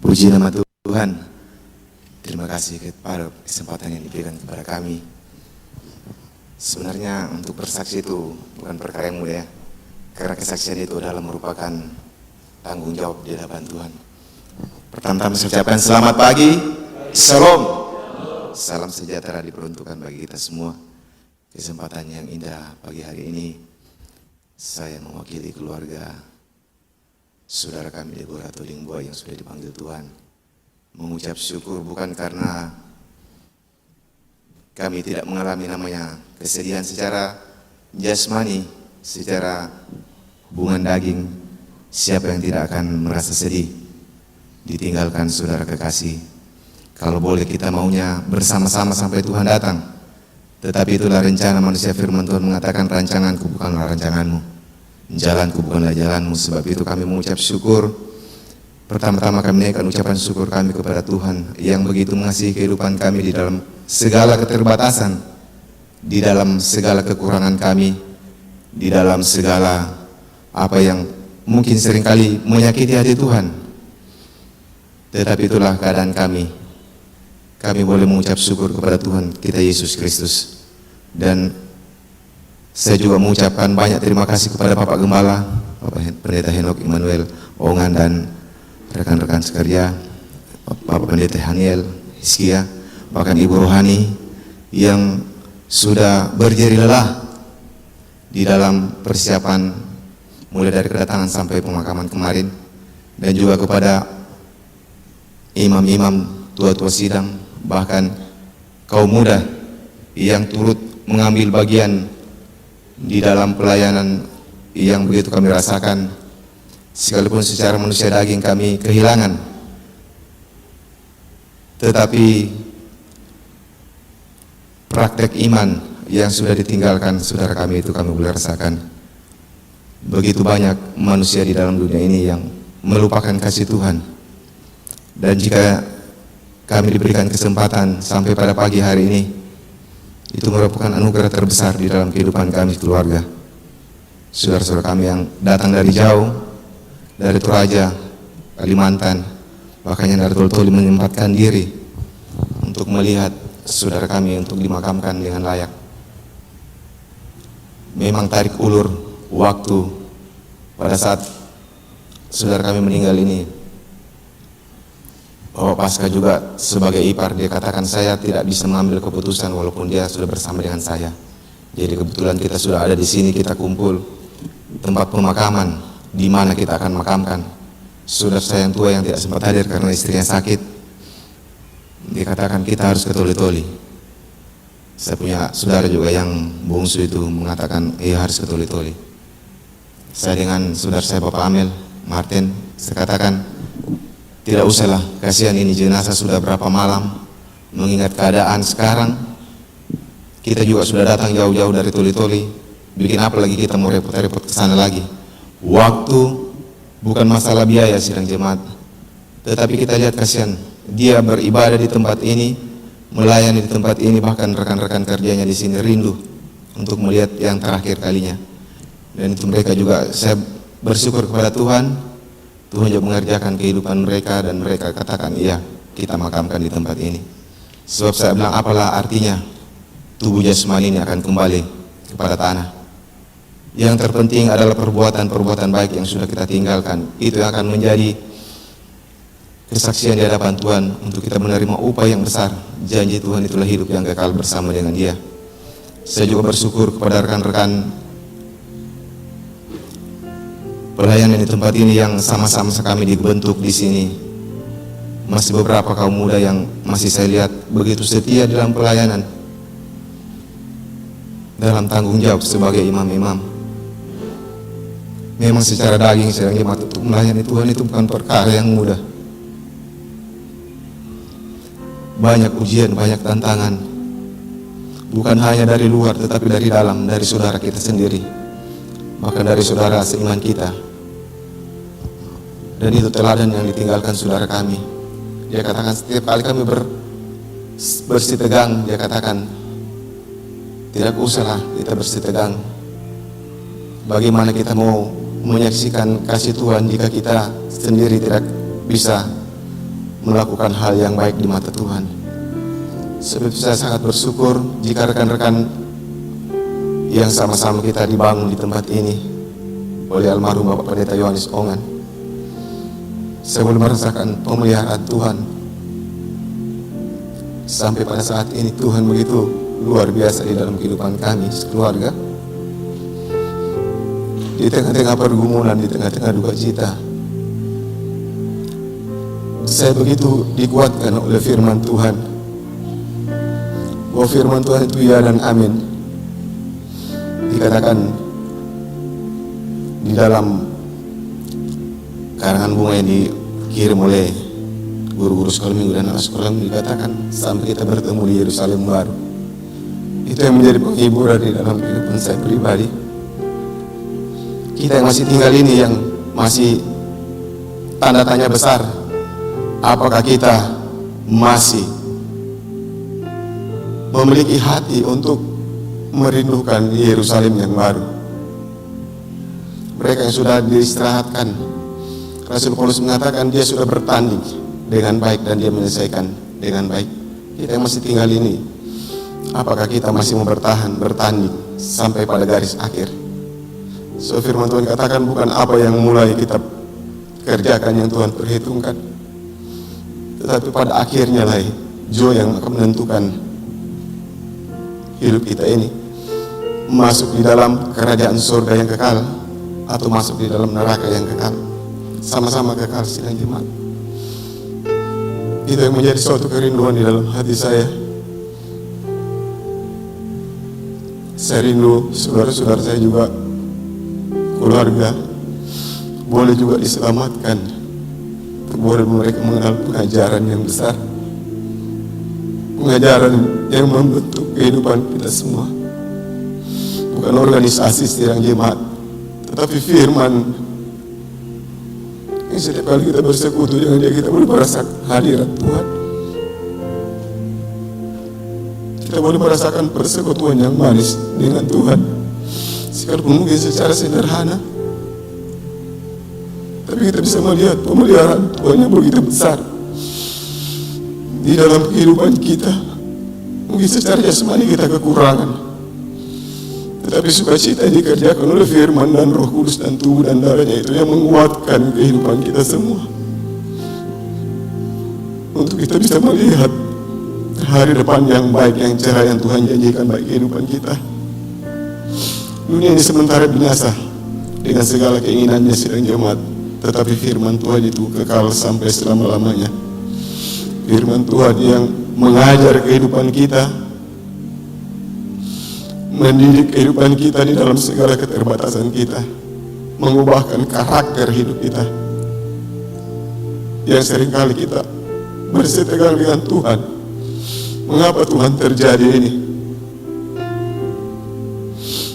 Puji nama Tuhan. Terima kasih kepada kesempatan yang diberikan kepada kami. Sebenarnya untuk bersaksi itu bukan perkara yang mudah ya. Karena kesaksian itu adalah merupakan tanggung jawab di hadapan Tuhan. Pertama-tama saya ucapkan selamat pagi. Shalom. Salam sejahtera diperuntukkan bagi kita semua. Kesempatan yang indah pagi hari ini saya mewakili keluarga saudara kami di Gorato Lingboa yang sudah dipanggil Tuhan, mengucap syukur bukan karena kami tidak mengalami namanya kesedihan secara jasmani, secara hubungan daging. Siapa yang tidak akan merasa sedih ditinggalkan saudara kekasih? Kalau boleh kita maunya bersama-sama sampai Tuhan datang. Tetapi itulah rencana manusia. Firman Tuhan mengatakan, rancanganku bukanlah rancanganmu, jalanku bukanlah jalanmu. Sebab itu kami mengucap syukur. Pertama-tama kami naikkan ucapan syukur kami kepada Tuhan yang begitu mengasihi kehidupan kami di dalam segala keterbatasan, di dalam segala kekurangan kami, di dalam segala apa yang mungkin seringkali menyakiti hati Tuhan. Tetapi itulah keadaan kami. Kami boleh mengucap syukur kepada Tuhan kita Yesus Kristus. Dan saya juga mengucapkan banyak terima kasih kepada Bapak Gembala, Bapak Pendeta Henok Immanuel Ongan, dan rekan-rekan sekerja, Bapak Pendeta Haniel Hiskia, bahkan Ibu Rohani yang sudah berjeri lelah di dalam persiapan mulai dari kedatangan sampai pemakaman kemarin. Dan juga kepada imam-imam, tua-tua sidang, bahkan kaum muda yang turut mengambil bagian di dalam pelayanan yang begitu kami rasakan. Sekalipun secara manusia daging kami kehilangan, tetapi praktek iman yang sudah ditinggalkan saudara kami itu kami boleh rasakan. Begitu banyak manusia di dalam dunia ini yang melupakan kasih Tuhan. Dan jika kami diberikan kesempatan sampai pada pagi hari ini, itu merupakan anugerah terbesar di dalam kehidupan kami keluarga. Saudara-saudara kami yang datang dari jauh, dari Toraja, Kalimantan, bahkan yang dari Tol-Toli menyempatkan diri untuk melihat saudara kami untuk dimakamkan dengan layak. Memang tarik ulur waktu pada saat saudara kami meninggal ini. Bapak Pasca juga sebagai ipar, dia katakan saya tidak bisa mengambil keputusan walaupun dia sudah bersama dengan saya. Jadi kebetulan kita sudah ada di sini, kita kumpul tempat pemakaman di mana kita akan makamkan saudara saya yang tua yang tidak sempat hadir karena istrinya sakit. Dia katakan kita harus ke Toli-Toli. Saya punya saudara juga yang bungsu itu mengatakan iya harus ke Toli-Toli. Saya dengan saudara saya Bapak Amel Martin, saya katakan tidak usahlah, kasihan ini jenazah sudah berapa malam, mengingat keadaan sekarang. Kita juga sudah datang jauh-jauh dari Toli-Toli, bikin apa lagi kita mau repot-repot ke sana lagi. Waktu bukan masalah biaya sidang jemaat, tetapi kita lihat kasihan, dia beribadah di tempat ini, melayani di tempat ini, bahkan rekan-rekan kerjanya di sini rindu untuk melihat yang terakhir kalinya. Dan itu mereka juga, saya bersyukur kepada Tuhan. Tuhan juga mengerjakan kehidupan mereka dan mereka katakan iya kita makamkan di tempat ini. Sebab saya bilang apalah artinya tubuh jasmani ini akan kembali kepada tanah. Yang terpenting adalah perbuatan-perbuatan baik yang sudah kita tinggalkan. Itu yang akan menjadi kesaksian di hadapan Tuhan untuk kita menerima upah yang besar. Janji Tuhan itulah hidup yang kekal bersama dengan Dia. Saya juga bersyukur kepada rekan-rekan pelayanan di tempat ini yang sama-sama kami dibentuk di sini. Masih beberapa kaum muda yang masih saya lihat begitu setia dalam pelayanan, dalam tanggung jawab sebagai imam-imam. Memang secara daging sedang jemaat untuk melayani Tuhan itu bukan perkara yang mudah. Banyak ujian, banyak tantangan. Bukan hanya dari luar tetapi dari dalam, dari saudara kita sendiri, bahkan dari saudara seiman kita. Dan itu teladan yang ditinggalkan saudara kami. Dia katakan setiap kali kami bersih tegang, dia katakan tidak usahlah kita bersih tegang. Bagaimana kita mau menyaksikan kasih Tuhan jika kita sendiri tidak bisa melakukan hal yang baik di mata Tuhan. Sebab itu saya sangat bersyukur jika rekan-rekan yang sama-sama kita dibangun di tempat ini oleh almarhum Bapak Pendeta Yohanes Ongan, saya boleh merasakan pemeliharaan Tuhan. Sampai pada saat ini Tuhan begitu luar biasa di dalam kehidupan kami sekeluarga. Di tengah-tengah pergumulan, di tengah-tengah duka cita, saya begitu dikuatkan oleh firman Tuhan, bahwa firman Tuhan itu ya dan amin. Dikatakan di dalam karangan bunga yang dikirim oleh guru-guru sekolah minggu dan anak sekolah minggu, dikatakan sampai kita bertemu di Yerusalem baru. Itu yang menjadi penghiburan di dalam kehidupan saya pribadi. Kita yang masih tinggal ini, yang masih tanda tanya besar, apakah kita masih memiliki hati untuk merindukan Yerusalem yang baru? Mereka yang sudah diistirahatkan, Rasul Paulus mengatakan dia sudah bertanding dengan baik dan dia menyelesaikan dengan baik. Kita yang masih tinggal ini, apakah kita masih mau bertanding sampai pada garis akhir? So firman Tuhan katakan bukan apa yang mulai kita kerjakan yang Tuhan perhitungkan, tetapi pada akhirnya lah Joe yang akan menentukan hidup kita ini masuk di dalam kerajaan surga yang kekal atau masuk di dalam neraka yang kekal. Sama-sama kekal sidang jemaat. Itu yang menjadi suatu kerinduan di dalam hati saya. Saya rindu saudara-saudara saya juga, keluarga, boleh juga diselamatkan, boleh mereka mengenal pengajaran yang besar, pengajaran yang membentuk kehidupan kita semua. Bukan organisasi sidang jemaat, tetapi firman yang setiap kali kita bersekutu dengan dia, kita boleh merasakan hadirat Tuhan. Kita boleh merasakan persekutuan yang manis dengan Tuhan, sekalipun mungkin secara sederhana, tapi kita bisa melihat pemeliharaan Tuhan yang begitu besar di dalam kehidupan kita. Mungkin secara jasmani kita kekurangan, tetapi sukacita yang dikerjakan oleh firman dan Roh Kudus dan tubuh dan darahnya itu yang menguatkan kehidupan kita semua, untuk kita bisa melihat hari depan yang baik, yang cerah, yang Tuhan janjikan bagi kehidupan kita. Dunia ini sementara binasa dengan segala keinginannya sidang jemaat, tetapi firman Tuhan itu kekal sampai selama-lamanya. Firman Tuhan yang mengajar kehidupan kita, mendidik kehidupan kita di dalam segala keterbatasan kita, mengubahkan karakter hidup kita yang seringkali kita bersetegang dengan Tuhan. Mengapa Tuhan terjadi ini?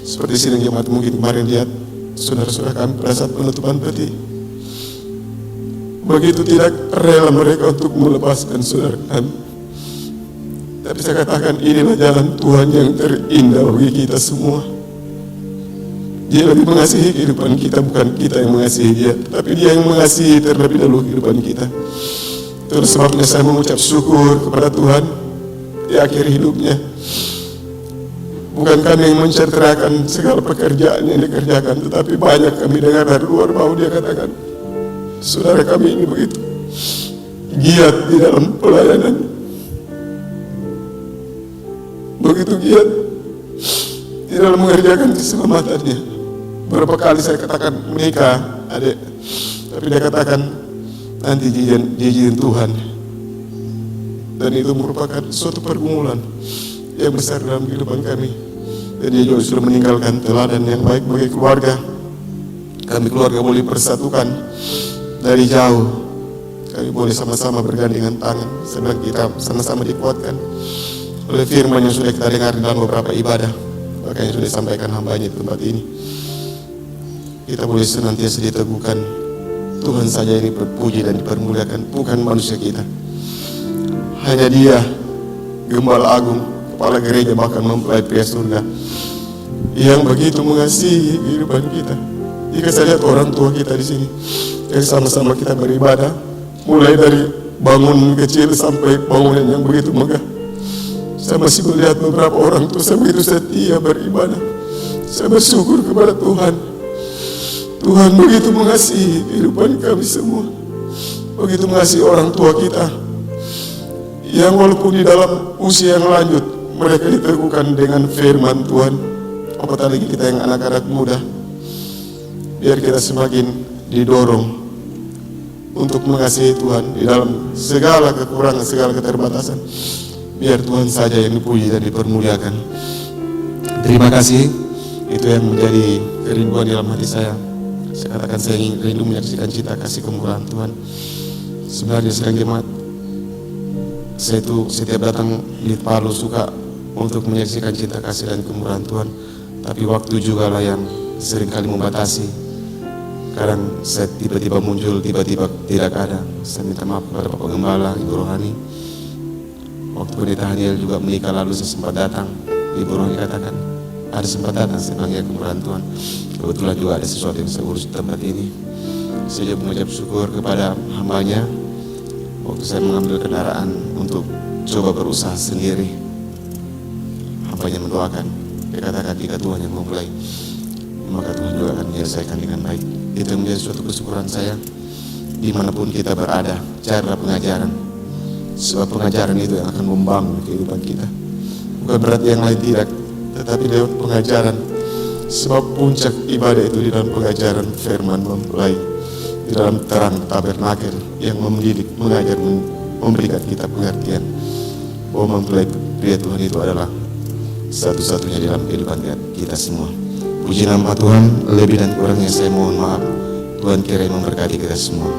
Seperti sidang jemaat mungkin kemarin lihat saudara-saudara kami pada saat penutupan peti, begitu tidak rela mereka untuk melepaskan saudara kami. Tapi saya katakan inilah jalan Tuhan yang terindah bagi kita semua. Dia lebih mengasihi kehidupan kita, bukan kita yang mengasihi dia, tapi dia yang mengasihi terlebih dahulu kehidupan kita. Terus sebabnya saya mengucap syukur kepada Tuhan di akhir hidupnya. Bukan kami yang menceritakan segala pekerjaan yang dikerjakan, tetapi banyak kami dengar dari luar bahwa dia katakan saudara kami ini begitu giat di dalam pelayanan, begitu giat di dalam mengerjakan keselamatannya. Berapa kali saya katakan menikah adik, tapi dia katakan nanti izin Tuhan. Dan itu merupakan suatu pergumulan yang besar dalam kehidupan kami. Dan dia juga sudah meninggalkan teladan yang baik bagi keluarga. Kami keluarga boleh persatukan dari jauh. Kami boleh sama-sama bergandengan tangan, sebab kita sama-sama dikuatkan oleh firman yang sudah kita dengar dalam beberapa ibadah, bahkan yang sudah disampaikan hambanya di tempat ini. Kita boleh senantiasa diteguhkan. Tuhan saja ini berpuji dan dipermuliakan, bukan manusia kita. Hanya dia, Gembala Agung, Kepala Gereja, bahkan mempelai pria surga, yang begitu mengasihi kehidupan kita. Jika saya lihat orang tua kita di sini, yang sama-sama kita beribadah, mulai dari bangun kecil sampai bangunan yang begitu megah. Saya masih melihat beberapa orang tua saya begitu setia beribadah. Saya bersyukur kepada Tuhan. Tuhan begitu mengasihi kehidupan kami semua. Begitu mengasihi orang tua kita yang walaupun di dalam usia yang lanjut, mereka diteguhkan dengan firman Tuhan. Apatah lagi kita yang anak-anak muda, biar kita semakin didorong untuk mengasihi Tuhan di dalam segala kekurangan, segala keterbatasan. Biar Tuhan saja yang dipuji dan dipermuliakan. Terima kasih. Itu yang menjadi kerinduan dalam hati saya. Saya katakan saya ingin rindu menyaksikan cinta kasih kemurahan Tuhan. Sebenarnya sedang jemaat, saya itu setiap datang di Palu suka untuk menyaksikan cinta kasih dan kemurahan Tuhan. Tapi waktu juga lah yang seringkali membatasi. Kadang saya tiba-tiba muncul, tiba-tiba tidak ada. Saya minta maaf kepada Bapak Gembala, Ibu Rohani. Waktu pendeta Haniel juga menikah lalu saya sempat datang. Ibu Rohani katakan, ada sempat datang, saya panggil kemurahan Tuhan. Kebetulan juga ada sesuatu yang saya urus di tempat ini. Saya juga mengucap syukur kepada hambanya. Waktu saya mengambil kendaraan untuk coba berusaha sendiri, hambanya mendoakan. Dia katakan jika Tuhan yang memulai, maka Tuhan juga akan menyelesaikan dengan baik. Itu yang menjadi suatu kesyukuran saya. Dimanapun kita berada, cara pengajaran. Sebab pengajaran itu yang akan membangun kehidupan kita. Bukan berarti yang lain tidak, tetapi lewat pengajaran. Sebab puncak ibadah itu di dalam pengajaran firman mempelai, di dalam terang tabernakel yang mendidik, mengajar, memberikan kita pengertian bahwa mempelai pria Tuhan itu adalah satu-satunya dalam kehidupan kita semua. Puji nama Tuhan, lebih dan kurangnya saya mohon maaf. Tuhan kiranya memberkati kita semua.